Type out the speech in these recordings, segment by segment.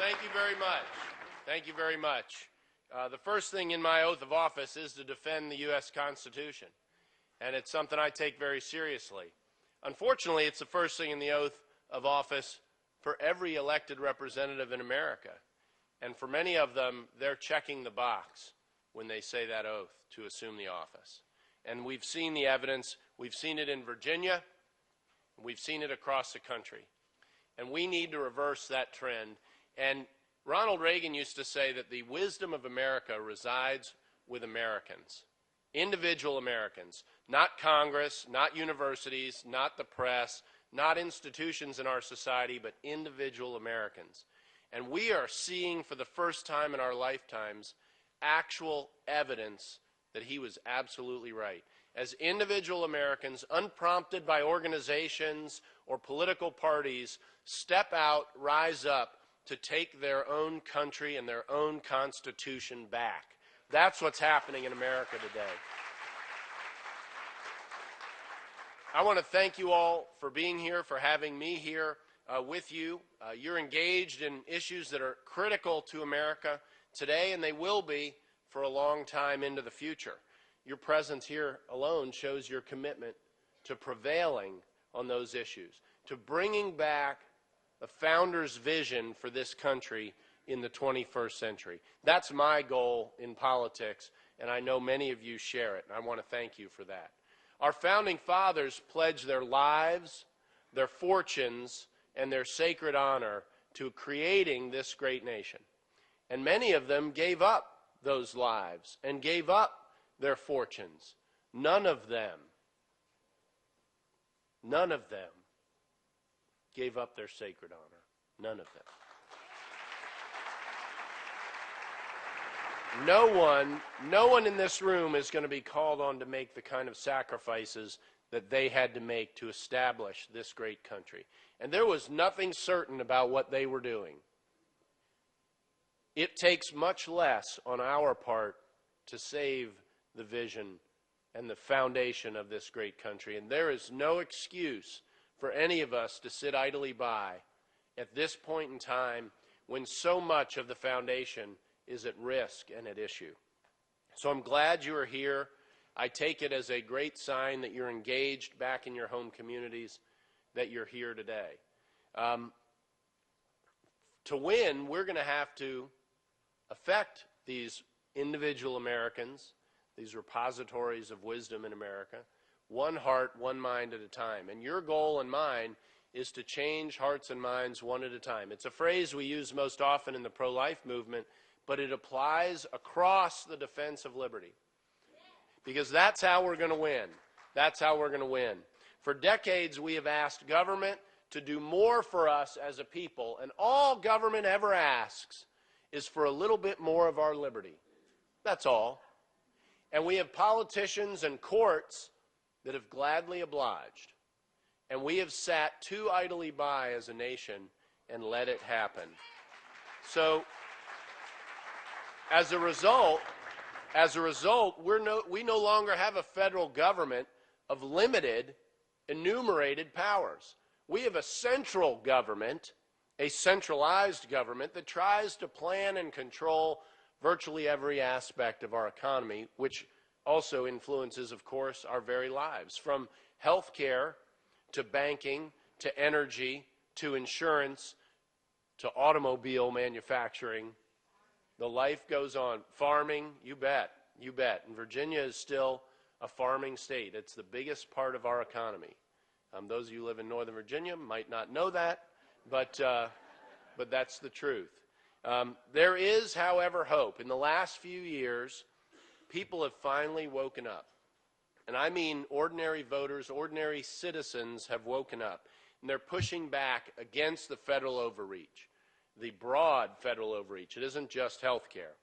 thank you very much. Thank you very much. The first thing in my oath of office is to defend the U.S. Constitution, and it's something I take very seriously. Unfortunately, it's the first thing in the oath of office for every elected representative in America, and for many of them, they're checking the box when they say that oath to assume the office. And we've seen the evidence. We've seen it in Virginia. We've seen it across the country. And we need to reverse that trend. And Ronald Reagan used to say that the wisdom of America resides with Americans, individual Americans, not Congress, not universities, not the press, not institutions in our society, but individual Americans. And we are seeing for the first time in our lifetimes actual evidence that he was absolutely right. As individual Americans, unprompted by organizations or political parties, step out, rise up to take their own country and their own Constitution back. That's what's happening in America today. I want to thank you all for being here, for having me here with you. You're engaged in issues that are critical to America today, and they will be for a long time into the future. Your presence here alone shows your commitment to prevailing on those issues, to bringing back the founders' vision for this country in the 21st century. That's my goal in politics, and I know many of you share it, and I want to thank you for that. Our founding fathers pledged their lives, their fortunes, and their sacred honor to creating this great nation. And many of them gave up those lives and gave up their fortunes. None of them gave up their sacred honor. None of them. No one in this room is going to be called on to make the kind of sacrifices that they had to make to establish this great country. And there was nothing certain about what they were doing. It takes much less on our part to save the vision and the foundation of this great country. And there is no excuse for any of us to sit idly by at this point in time when so much of the foundation is at risk and at issue. So I'm glad you are here. I take it as a great sign that you're engaged back in your home communities, that you're here today. To win, we're going to have to affect these individual Americans, these repositories of wisdom in America, one heart, one mind at a time. And your goal and mine is to change hearts and minds one at a time. It's a phrase we use most often in the pro-life movement, but it applies across the defense of liberty. Because that's how we're going to win. That's how we're going to win. For decades, we have asked government to do more for us as a people, and all government ever asks is for a little bit more of our liberty. That's all. And we have politicians and courts that have gladly obliged. And we have sat too idly by as a nation and let it happen. So, as a result, we no longer have a federal government of limited, enumerated powers. We have a central government, a centralized government that tries to plan and control virtually every aspect of our economy, which also influences, of course, our very lives, from health care to banking to energy to insurance to automobile manufacturing. The life goes on. Farming, you bet, you bet. And Virginia is still a farming state. It's the biggest part of our economy. Those of you who live in Northern Virginia might not know that, but that's the truth. There is, however, hope. In the last few years, people have finally woken up. And I mean ordinary voters, ordinary citizens have woken up. And they're pushing back against the federal overreach, the broad federal overreach. It isn't just health care.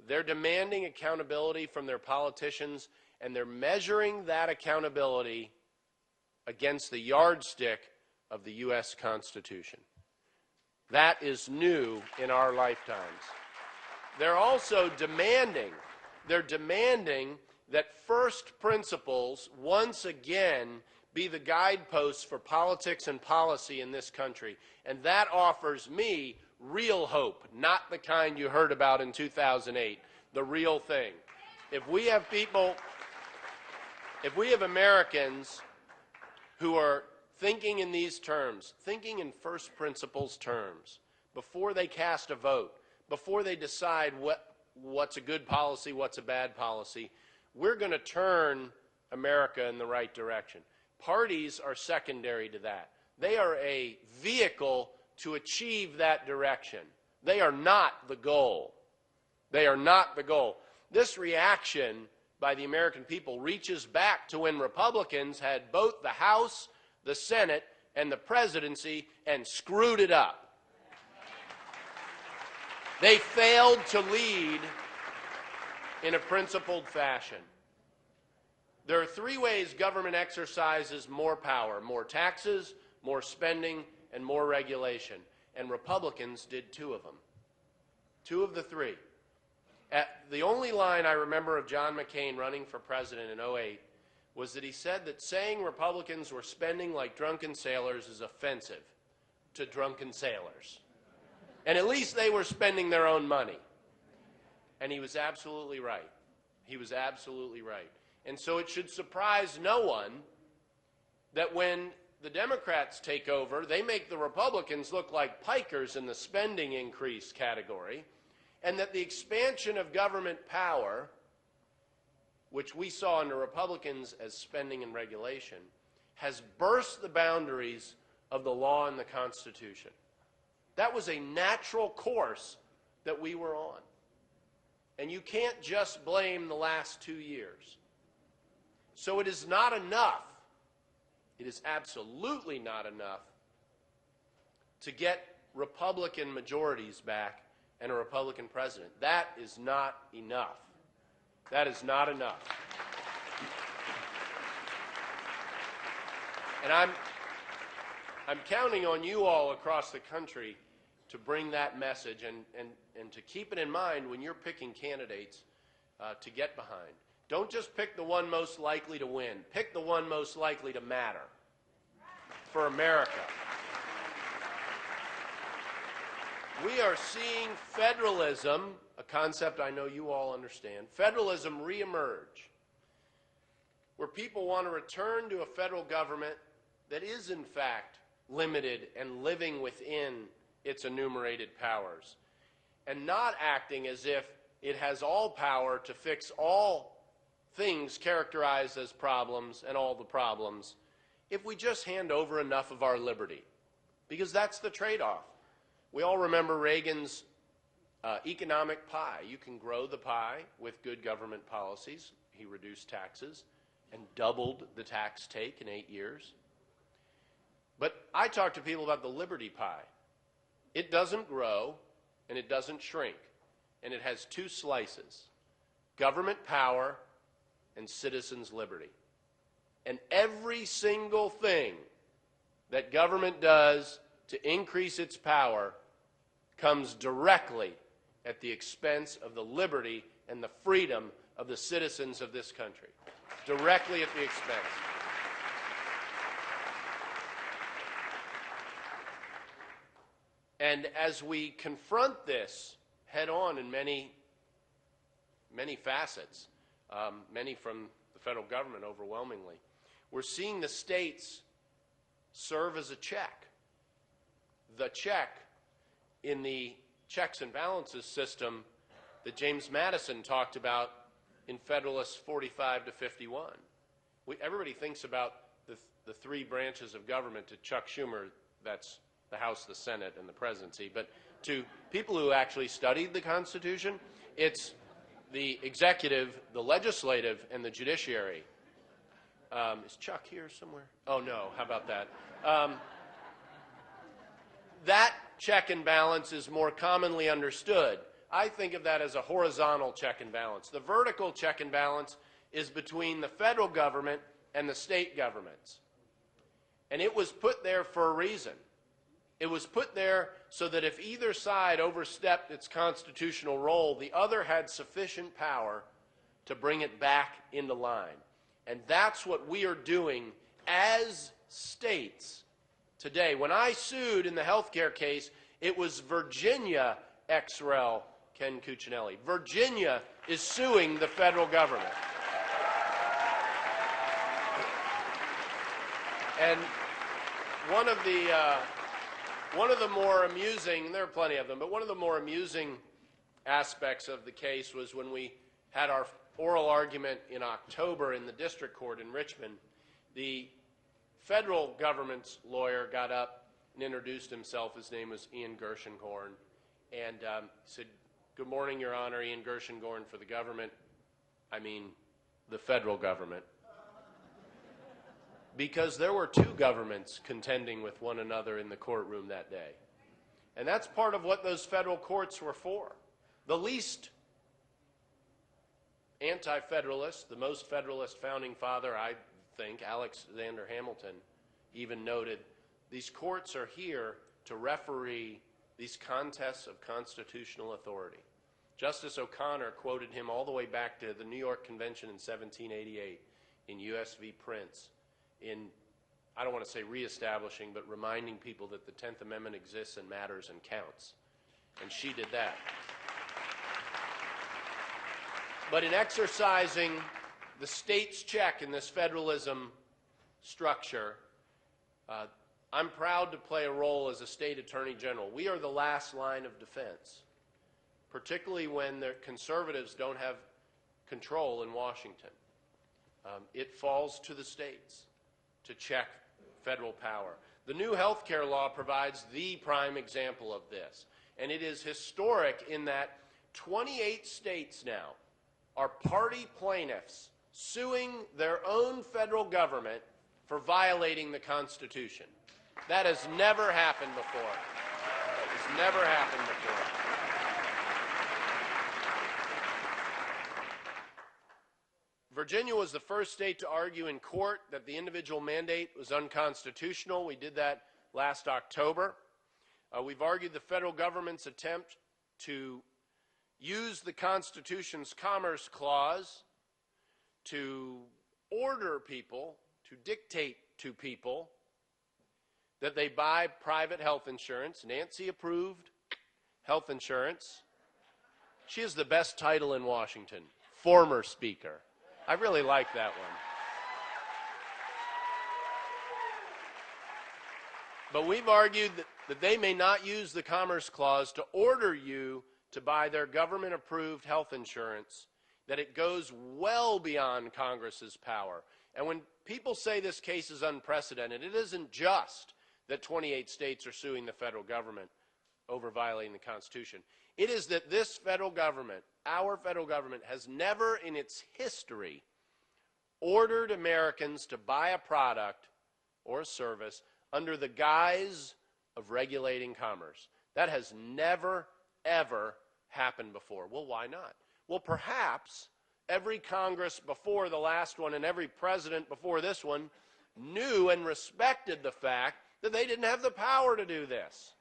They're demanding accountability from their politicians, and they're measuring that accountability against the yardstick of the U.S. Constitution. That is new in our lifetimes. They're also demanding that first principles once again be the guideposts for politics and policy in this country. And that offers me real hope, not the kind you heard about in 2008, the real thing. If we have people, if we have Americans who are thinking in these terms, thinking in first principles terms, before they cast a vote, before they decide what's a good policy, what's a bad policy, we're going to turn America in the right direction. Parties are secondary to that. They are a vehicle to achieve that direction. They are not the goal. They are not the goal. This reaction by the American people reaches back to when Republicans had both the House, the Senate, and the presidency and screwed it up. They failed to lead in a principled fashion. There are three ways government exercises more power: more taxes, more spending, and more regulation. And Republicans did two of them. Two of the three. The only line I remember of John McCain running for president in 2008 was that he said that saying Republicans were spending like drunken sailors is offensive to drunken sailors. And at least they were spending their own money. And he was absolutely right. He was absolutely right. And so it should surprise no one that when the Democrats take over, they make the Republicans look like pikers in the spending increase category, and that the expansion of government power, which we saw under Republicans as spending and regulation, has burst the boundaries of the law and the Constitution. That was a natural course that we were on. And you can't just blame the last 2 years. So it is not enough, it is absolutely not enough to get Republican majorities back and a Republican president. That is not enough. That is not enough. And I'm counting on you all across the country to bring that message and to keep it in mind when you're picking candidates to get behind. Don't just pick the one most likely to win. Pick the one most likely to matter for America. We are seeing federalism, a concept I know you all understand, federalism reemerge, where people want to return to a federal government that is in fact limited and living within its enumerated powers, and not acting as if it has all power to fix all things characterized as problems and all the problems if we just hand over enough of our liberty. Because that's the trade-off. We all remember Reagan's economic pie. You can grow the pie with good government policies. He reduced taxes and doubled the tax take in 8 years. But I talk to people about the liberty pie. It doesn't grow and it doesn't shrink. And it has two slices: government power and citizens' liberty. And every single thing that government does to increase its power comes directly at the expense of the liberty and the freedom of the citizens of this country. Directly at the expense. And as we confront this head on in many facets, many from the federal government overwhelmingly, we're seeing the states serve as a check. The check in the checks and balances system that James Madison talked about in Federalist 45 to 51. Everybody thinks about the three branches of government to Chuck Schumer, that's the House, the Senate, and the presidency. But to people who actually studied the Constitution, it's the executive, the legislative, and the judiciary. Is Chuck here somewhere? Oh, no. How about that? That check and balance is more commonly understood. I think of that as a horizontal check and balance. The vertical check and balance is between the federal government and the state governments. And it was put there for a reason. It was put there so that if either side overstepped its constitutional role, the other had sufficient power to bring it back into line. And that's what we are doing as states today. When I sued in the health care case, It was Virginia ex-rel Ken Cuccinelli. Virginia is suing the federal government. And one of the more amusing, there are plenty of them, but one of the more amusing aspects of the case was when we had our oral argument in October in the district court in Richmond. The federal government's lawyer got up and introduced himself. His name was Ian Gershengorn, and said, "Good morning, Your Honor, Ian Gershengorn for the government." I mean, the federal government. Because there were two governments contending with one another in the courtroom that day. And that's part of what those federal courts were for. The least anti-federalist, the most federalist founding father, I think, Alexander Hamilton, even noted, these courts are here to referee these contests of constitutional authority. Justice O'Connor quoted him all the way back to the New York Convention in 1788 in U.S. v. Prince, in, I don't want to say reestablishing, but reminding people that the 10th Amendment exists and matters and counts. And she did that. But in exercising the state's check in this federalism structure, I'm proud to play a role as a state attorney general. We are the last line of defense, particularly when the conservatives don't have control in Washington. It falls to the states to check federal power. The new health care law provides the prime example of this, and it is historic in that 28 states now are party plaintiffs suing their own federal government for violating the Constitution. That has never happened before. It's never happened before. Virginia was the first state to argue in court that the individual mandate was unconstitutional. We did that last October. We've argued the federal government's attempt to use the Constitution's Commerce Clause to order people, to dictate to people that they buy private health insurance. Nancy approved health insurance. She has the best title in Washington, former speaker. I really like that one. But we've argued that they may not use the Commerce Clause to order you to buy their government-approved health insurance, that it goes well beyond Congress's power. And when people say this case is unprecedented, it isn't just that 28 states are suing the federal government over violating the Constitution. It is that this federal government, our federal government, has never in its history ordered Americans to buy a product or a service under the guise of regulating commerce. That has never, ever happened before. Well, why not? Well, perhaps every Congress before the last one and every president before this one knew and respected the fact that they didn't have the power to do this.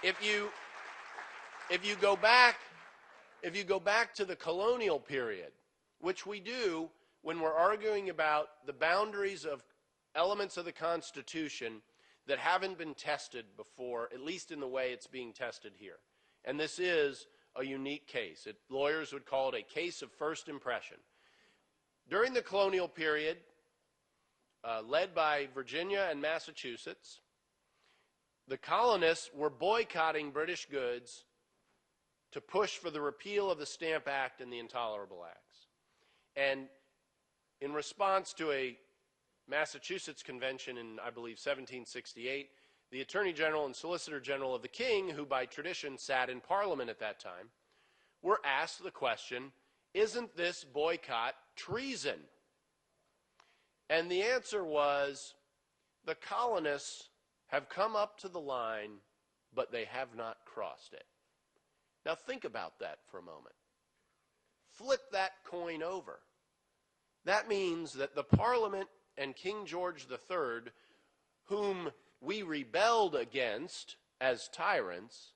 If you go back to the colonial period, which we do when we're arguing about the boundaries of elements of the Constitution that haven't been tested before, at least in the way it's being tested here. And this is a unique case. Lawyers would call it a case of first impression. During the colonial period, led by Virginia and Massachusetts, the colonists were boycotting British goods to push for the repeal of the Stamp Act and the Intolerable Acts. And in response to a Massachusetts convention in, I believe, 1768, the Attorney General and Solicitor General of the King, who by tradition sat in Parliament at that time, were asked the question, isn't this boycott treason? And the answer was, the colonists have come up to the line, but they have not crossed it. Now think about that for a moment. Flip that coin over. That means that the Parliament and King George III, whom we rebelled against as tyrants,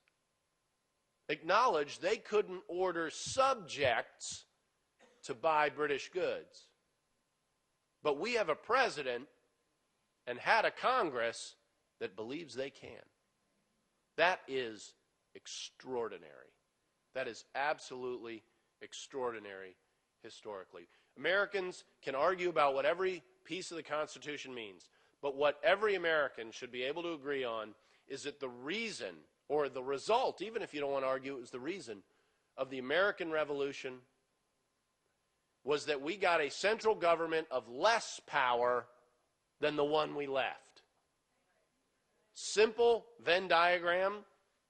acknowledged they couldn't order subjects to buy British goods. But we have a president and had a Congress that believes they can. That is extraordinary. That is absolutely extraordinary historically. Americans can argue about what every piece of the Constitution means, but what every American should be able to agree on is that the reason, or the result, even if you don't want to argue it was the reason, of the American Revolution was that we got a central government of less power than the one we left. Simple Venn diagram,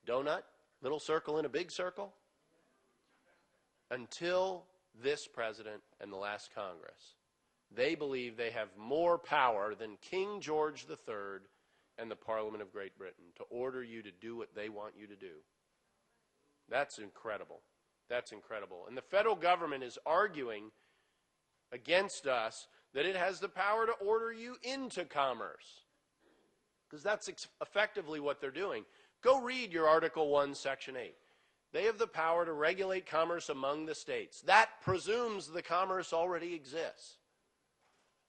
donut, little circle in a big circle, until this president and the last Congress. They believe they have more power than King George III and the Parliament of Great Britain to order you to do what they want you to do. That's incredible. That's incredible. And the federal government is arguing against us that it has the power to order you into commerce. Because that's effectively what they're doing. Go read your Article 1, Section 8. They have the power to regulate commerce among the states. That presumes the commerce already exists.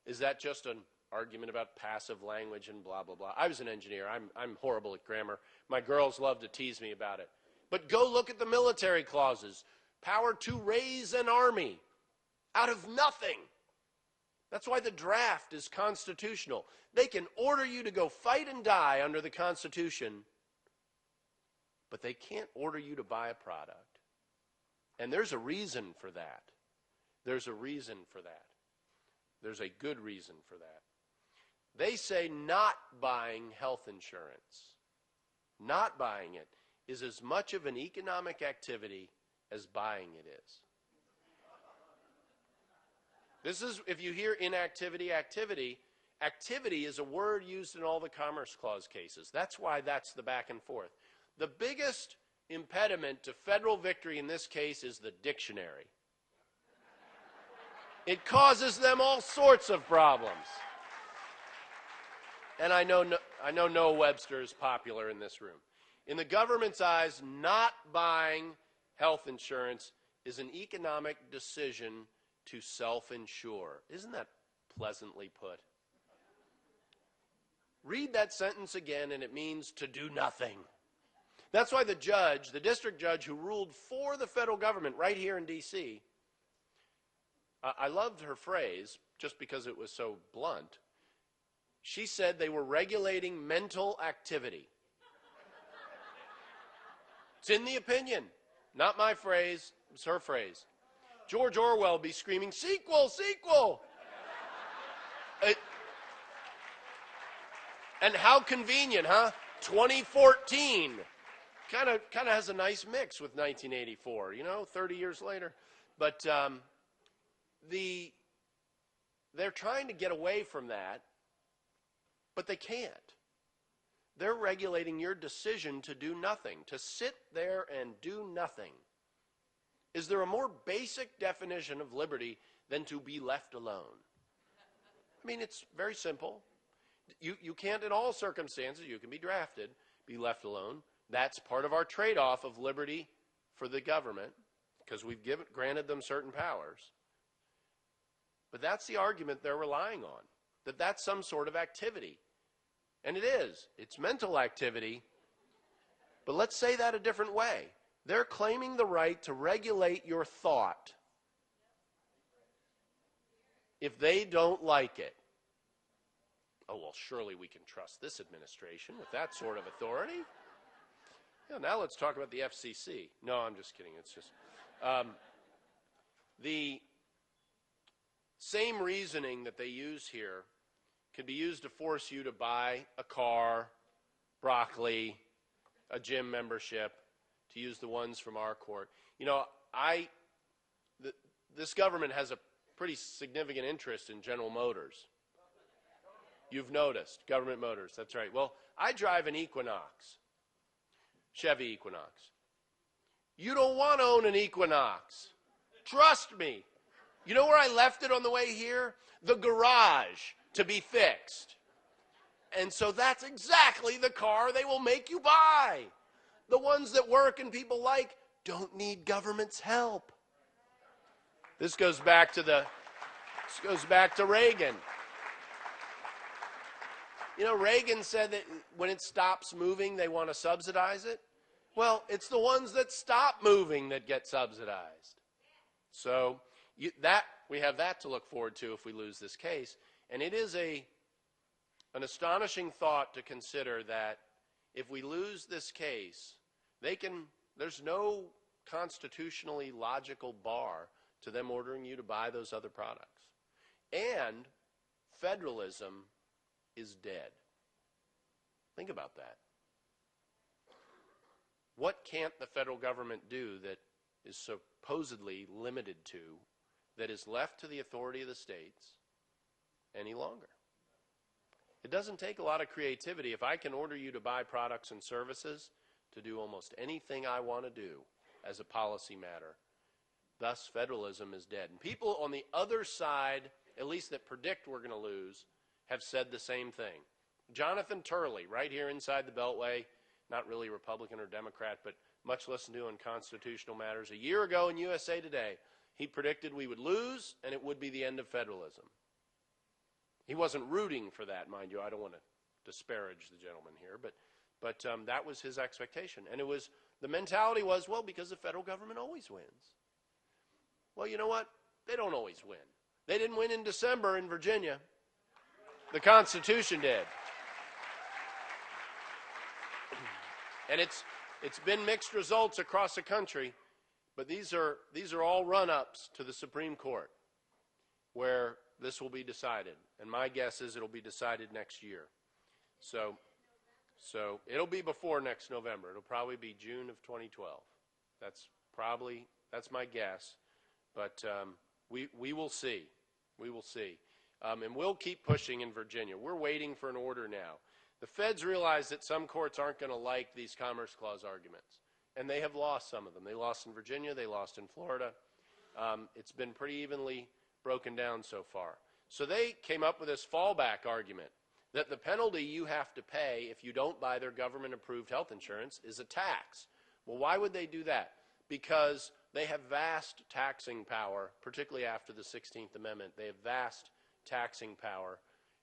Is that just an argument about passive language and blah, blah, blah? I was an engineer. I'm horrible at grammar. My girls love to tease me about it. But go look at the military clauses. Power to raise an army out of nothing. That's why the draft is constitutional. They can order you to go fight and die under the Constitution, but they can't order you to buy a product. And there's a reason for that. There's a reason for that. There's a good reason for that. They say not buying health insurance, not buying it, is as much of an economic activity as buying it is. This is, if you hear inactivity, activity is a word used in all the Commerce Clause cases. That's why that's the back and forth. The biggest impediment to federal victory in this case is the dictionary. It causes them all sorts of problems. And I know Noah Webster is popular in this room. In the government's eyes, not buying health insurance is an economic decision to self-insure. Isn't that pleasantly put? Read that sentence again, and it means to do nothing. That's why the judge, the district judge who ruled for the federal government right here in D.C., I loved her phrase just because it was so blunt. She said they were regulating mental activity. It's in the opinion. Not my phrase, it's her phrase. George Orwell would be screaming, sequel, sequel! And how convenient, huh? 2014. Kind of has a nice mix with 1984, 30 years later. But they're trying to get away from that, but they can't. They're regulating your decision to do nothing, to sit there and do nothing. Is there a more basic definition of liberty than to be left alone? I mean, it's very simple. You can't, in all circumstances, you can be drafted, be left alone. That's part of our trade-off of liberty for the government, because we've granted them certain powers. But that's the argument they're relying on, that that's some sort of activity. And it is. It's mental activity. But let's say that a different way. They're claiming the right to regulate your thought if they don't like it. Oh, well, surely we can trust this administration with that sort of authority. Yeah, now let's talk about the FCC. No, I'm just kidding. It's just the same reasoning that they use here can be used to force you to buy a car, broccoli, a gym membership, to use the ones from our court. This government has a pretty significant interest in General Motors. You've noticed, government motors, that's right. Well, I drive an Equinox, Chevy Equinox. You don't want to own an Equinox. Trust me. You know where I left it on the way here? The garage to be fixed. And so that's exactly the car they will make you buy. The ones that work and people like don't need government's help. This goes back to Reagan. You know, Reagan said that when it stops moving, they want to subsidize it. Well, it's the ones that stop moving that get subsidized. So we have that to look forward to if we lose this case. And it is an astonishing thought to consider that if we lose this case, there's no constitutionally logical bar to them ordering you to buy those other products. And federalism is dead. Think about that. What can't the federal government do that is supposedly limited to, that is left to the authority of the states any longer? It doesn't take a lot of creativity. If I can order you to buy products and services to do almost anything I want to do as a policy matter, thus federalism is dead. And people on the other side, at least that predict we're going to lose, have said the same thing. Jonathan Turley, right here inside the Beltway, not really Republican or Democrat, but much listened to on constitutional matters. A year ago in USA Today, he predicted we would lose and it would be the end of federalism. He wasn't rooting for that, mind you. I don't want to disparage the gentleman here, but that was his expectation. And the mentality was, well, because the federal government always wins. Well, you know what? They don't always win. They didn't win in December in Virginia. The Constitution did. And it's been mixed results across the country, but these are all run-ups to the Supreme Court where this will be decided. And my guess is it'll be decided next year. So it'll be before next November. It'll probably be June of 2012. That's my guess. But we will see. We will see. And we'll keep pushing in Virginia. We're waiting for an order now. The feds realize that some courts aren't going to like these Commerce Clause arguments. And they have lost some of them. They lost in Virginia. They lost in Florida. It's been pretty evenly broken down so far. So they came up with this fallback argument that the penalty you have to pay if you don't buy their government-approved health insurance is a tax. Well, why would they do that? Because they have vast taxing power, particularly after the 16th Amendment. They have vast taxing power,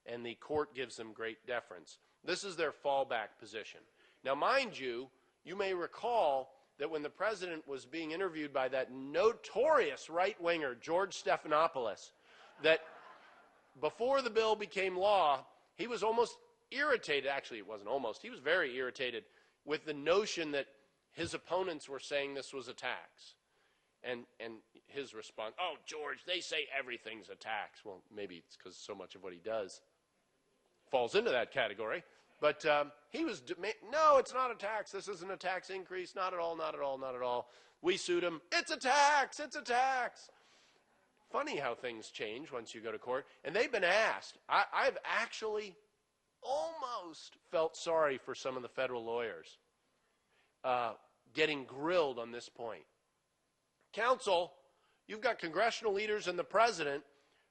and the court gives them great deference. This is their fallback position. Now, mind you, you may recall that when the president was being interviewed by that notorious right-winger, George Stephanopoulos, that before the bill became law, he was almost irritated. Actually, it wasn't almost. He was very irritated with the notion that his opponents were saying this was a tax. And his response, oh, George, they say everything's a tax. Well, maybe it's because so much of what he does falls into that category. But he was, no, it's not a tax. This isn't a tax increase. Not at all, not at all, not at all. We sued him. It's a tax. It's a tax. Funny how things change once you go to court. And they've been asked. I've actually almost felt sorry for some of the federal lawyers getting grilled on this point. Counsel, you've got congressional leaders and the president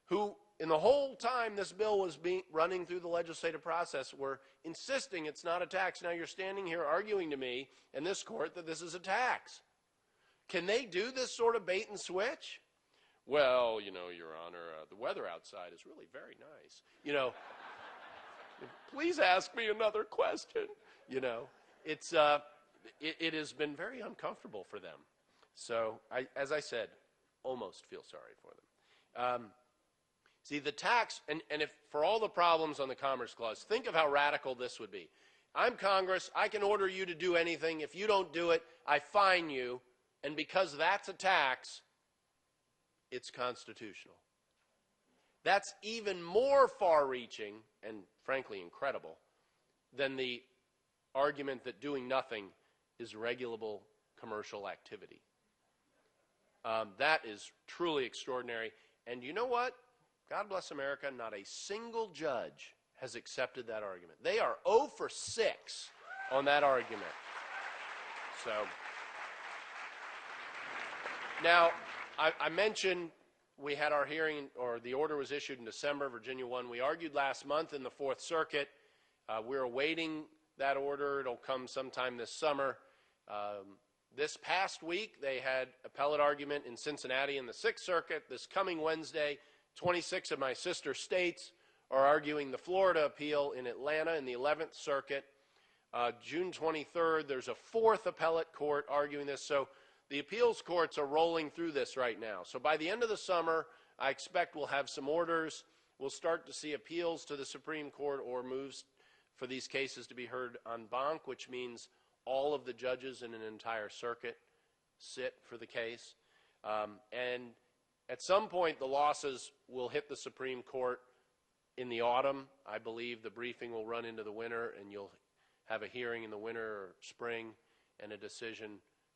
who, in the whole time this bill was running through the legislative process, were insisting it's not a tax. Now you're standing here arguing to me in this court that this is a tax. Can they do this sort of bait and switch? Well, you know, Your Honor, the weather outside is really very nice. You know, please ask me another question. You know, it has been very uncomfortable for them. So, as I said, almost feel sorry for them. See, the tax, and if for all the problems on the Commerce Clause, think of how radical this would be. I'm Congress. I can order you to do anything. If you don't do it, I fine you. And because that's a tax, it's constitutional. That's even more far-reaching and, frankly, incredible than the argument that doing nothing is regulable commercial activity. That is truly extraordinary. And you know what? God bless America, not a single judge has accepted that argument. They are 0 for 6 on that argument. So, now, I mentioned we had our hearing, or the order was issued in December, Virginia 1. We argued last month in the Fourth Circuit. We're awaiting that order. It'll come sometime this summer. This past week, they had appellate argument in Cincinnati in the Sixth Circuit. This coming Wednesday, 26 of my sister states are arguing the Florida appeal in Atlanta in the 11th Circuit. June 23rd, there's a fourth appellate court arguing this. So the appeals courts are rolling through this right now. So by the end of the summer, I expect we'll have some orders. We'll start to see appeals to the Supreme Court or moves for these cases to be heard en banc, which means all of the judges in an entire circuit sit for the case. And at some point, the losses will hit the Supreme Court in the autumn. I believe the briefing will run into the winter, and you'll have a hearing in the winter or spring and a decision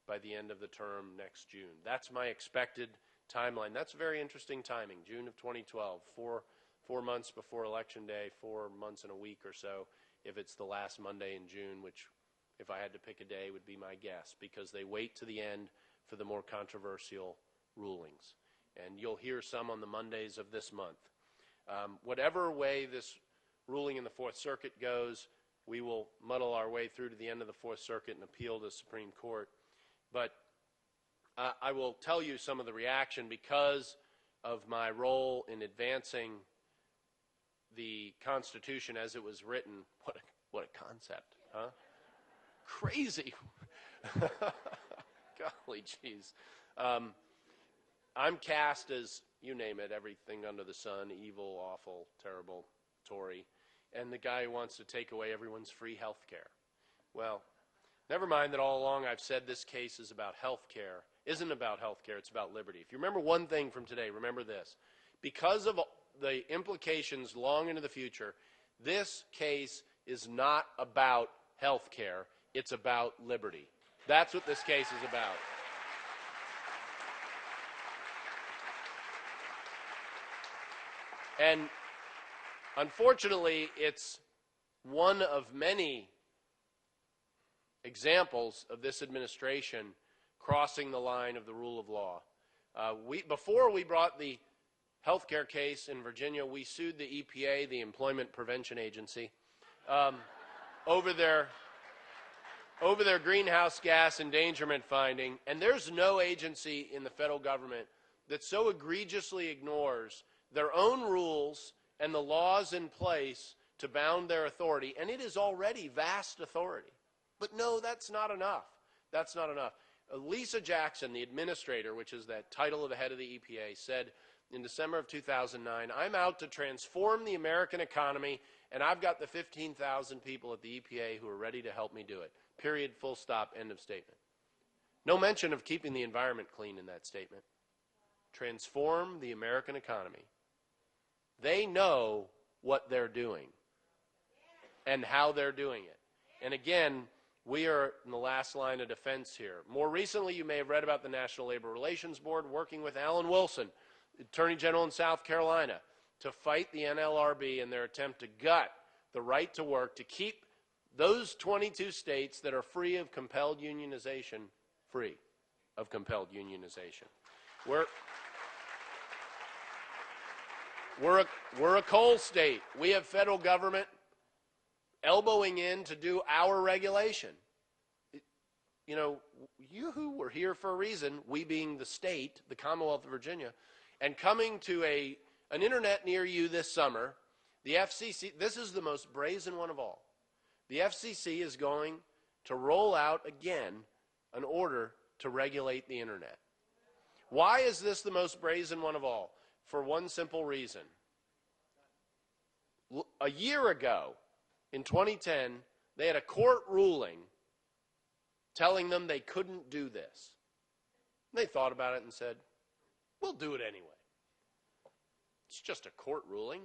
by the end of the term next June. That's my expected timeline. That's very interesting timing, June of 2012, four months before Election Day, 4 months and a week or so, if it's the last Monday in June, which, if I had to pick a day, would be my guess, because they wait to the end for the more controversial rulings. And you'll hear some on the Mondays of this month. Whatever way this ruling in the Fourth Circuit goes, we will muddle our way through to the end of the Fourth Circuit and appeal to the Supreme Court. But I will tell you some of the reaction because of my role in advancing the Constitution as it was written. What a concept, huh? Crazy. Golly jeez. I'm cast as, you name it, everything under the sun, evil, awful, terrible, Tory, and the guy who wants to take away everyone's free health care. Well, never mind that all along I've said this case is about health care. Isn't about health care, it's about liberty. If you remember one thing from today, remember this. Because of the implications long into the future, this case is not about health care, it's about liberty. That's what this case is about. And unfortunately, it's one of many examples of this administration crossing the line of the rule of law. Before we brought the health care case in Virginia, we sued the EPA, the Employment Prevention Agency, over their greenhouse gas endangerment finding. And there's no agency in the federal government that so egregiously ignores their own rules and the laws in place to bound their authority, and it is already vast authority. But no, that's not enough. That's not enough. Lisa Jackson, the administrator, which is that title of the head of the EPA, said in December of 2009, I'm out to transform the American economy, and I've got the 15,000 people at the EPA who are ready to help me do it. Period, full stop, end of statement. No mention of keeping the environment clean in that statement. Transform the American economy. They know what they're doing and how they're doing it. And again, we are in the last line of defense here. More recently, you may have read about the National Labor Relations Board working with Alan Wilson, Attorney General in South Carolina, to fight the NLRB in their attempt to gut the right to work, to keep those 22 states that are free of compelled unionization free of compelled unionization. We're a coal state. We have federal government elbowing in to do our regulation. You know, you who were here for a reason, we being the state, the Commonwealth of Virginia, and coming to an internet near you this summer, the FCC, this is the most brazen one of all. The FCC is going to roll out again an order to regulate the internet. Why is this the most brazen one of all? For one simple reason. A year ago, in 2010, they had a court ruling telling them they couldn't do this. And they thought about it and said, we'll do it anyway. It's just a court ruling.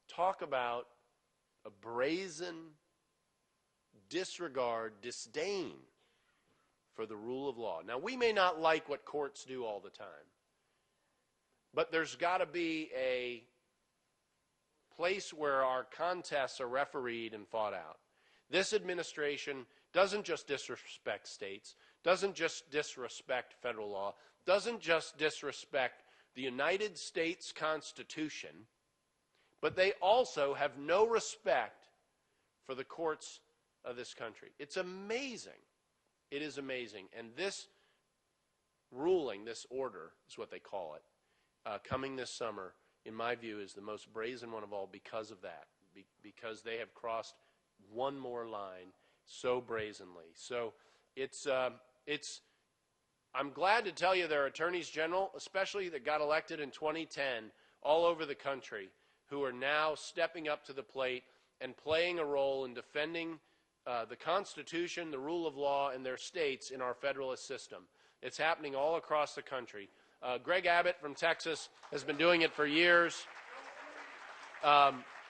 Talk about a brazen disregard, disdain for the rule of law. Now, we may not like what courts do all the time, but there's got to be a place where our contests are refereed and fought out. This administration doesn't just disrespect states, doesn't just disrespect federal law, doesn't just disrespect the United States Constitution, but they also have no respect for the courts of this country. It's amazing. It is amazing. And this ruling, this order is what they call it, coming this summer, in my view, is the most brazen one of all because of that, because they have crossed one more line so brazenly. So I'm glad to tell you there are attorneys general, especially that got elected in 2010, all over the country, who are now stepping up to the plate and playing a role in defending the Constitution, the rule of law, and their states in our federalist system. It's happening all across the country. Greg Abbott from Texas has been doing it for years.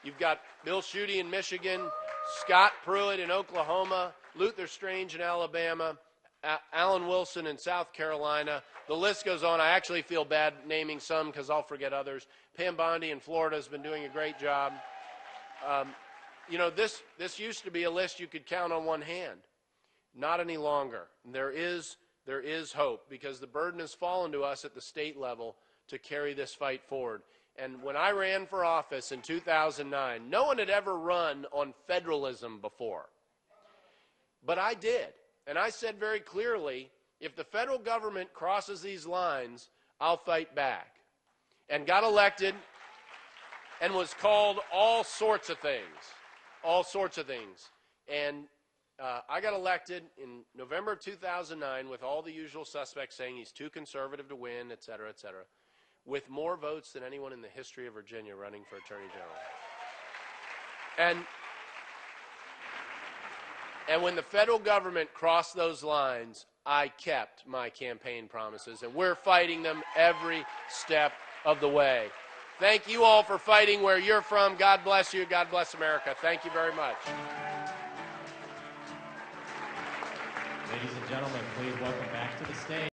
You've got Bill Schuette in Michigan, Scott Pruitt in Oklahoma, Luther Strange in Alabama, Alan Wilson in South Carolina. The list goes on. I actually feel bad naming some because I'll forget others. Pam Bondi in Florida has been doing a great job. You know, this used to be a list you could count on one hand. Not any longer. There is hope, because the burden has fallen to us at the state level to carry this fight forward. And when I ran for office in 2009, no one had ever run on federalism before. But I did. And I said very clearly, if the federal government crosses these lines, I'll fight back. And got elected and was called all sorts of things. All sorts of things. And I got elected in November of 2009 with all the usual suspects saying he's too conservative to win, et cetera, with more votes than anyone in the history of Virginia running for Attorney General. And when the federal government crossed those lines, I kept my campaign promises, and we're fighting them every step of the way. Thank you all for fighting where you're from. God bless you. God bless America. Thank you very much. Ladies and gentlemen, please welcome back to the stage